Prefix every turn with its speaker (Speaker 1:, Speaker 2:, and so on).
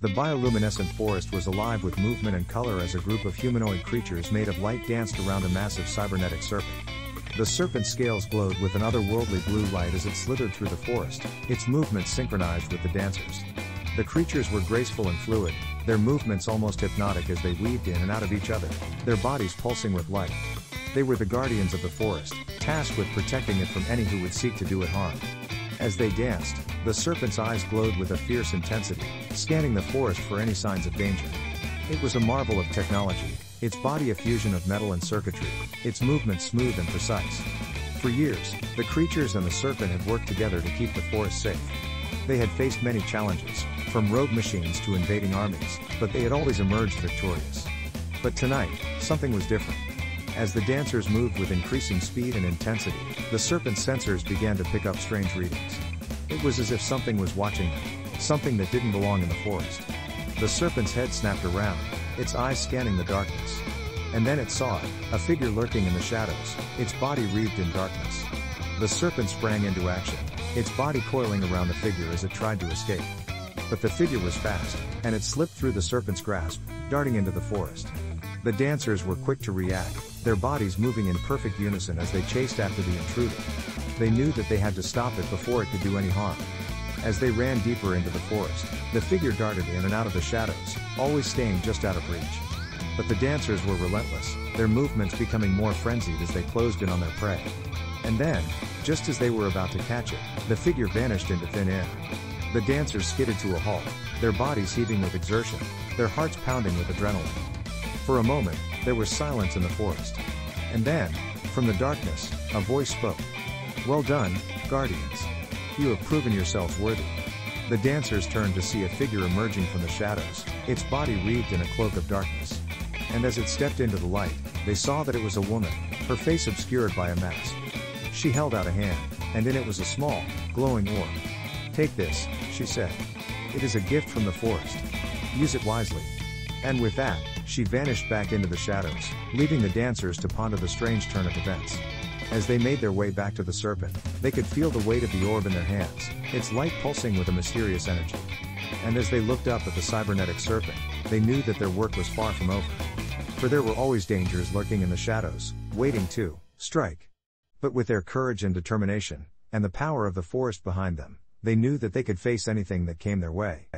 Speaker 1: The bioluminescent forest was alive with movement and color as a group of humanoid creatures made of light danced around a massive cybernetic serpent. The serpent's scales glowed with an otherworldly blue light as it slithered through the forest, its movements synchronized with the dancers. The creatures were graceful and fluid, their movements almost hypnotic as they weaved in and out of each other, their bodies pulsing with light. They were the guardians of the forest, tasked with protecting it from any who would seek to do it harm. As they danced, the serpent's eyes glowed with a fierce intensity, scanning the forest for any signs of danger. It was a marvel of technology, its body a fusion of metal and circuitry, its movements smooth and precise. For years, the creatures and the serpent had worked together to keep the forest safe. They had faced many challenges, from rogue machines to invading armies, but they had always emerged victorious. But tonight, something was different. As the dancers moved with increasing speed and intensity, the serpent's sensors began to pick up strange readings. It was as if something was watching them, something that didn't belong in the forest. The serpent's head snapped around, its eyes scanning the darkness. And then it saw it, a figure lurking in the shadows, its body wreathed in darkness. The serpent sprang into action, its body coiling around the figure as it tried to escape. But the figure was fast, and it slipped through the serpent's grasp, darting into the forest. The dancers were quick to react, their bodies moving in perfect unison as they chased after the intruder. They knew that they had to stop it before it could do any harm. As they ran deeper into the forest, the figure darted in and out of the shadows, always staying just out of reach. But the dancers were relentless, their movements becoming more frenzied as they closed in on their prey. And then, just as they were about to catch it, the figure vanished into thin air. The dancers skidded to a halt, their bodies heaving with exertion, their hearts pounding with adrenaline. For a moment, there was silence in the forest. And then, from the darkness, a voice spoke. "Well done, Guardians. You have proven yourselves worthy." The dancers turned to see a figure emerging from the shadows, its body wreathed in a cloak of darkness. And as it stepped into the light, they saw that it was a woman, her face obscured by a mask. She held out a hand, and in it was a small, glowing orb. "Take this," she said. "It is a gift from the forest. Use it wisely." And with that, she vanished back into the shadows, leaving the dancers to ponder the strange turn of events. As they made their way back to the serpent, they could feel the weight of the orb in their hands, its light pulsing with a mysterious energy. And as they looked up at the cybernetic serpent, they knew that their work was far from over. For there were always dangers lurking in the shadows, waiting to strike. But with their courage and determination, and the power of the forest behind them, they knew that they could face anything that came their way.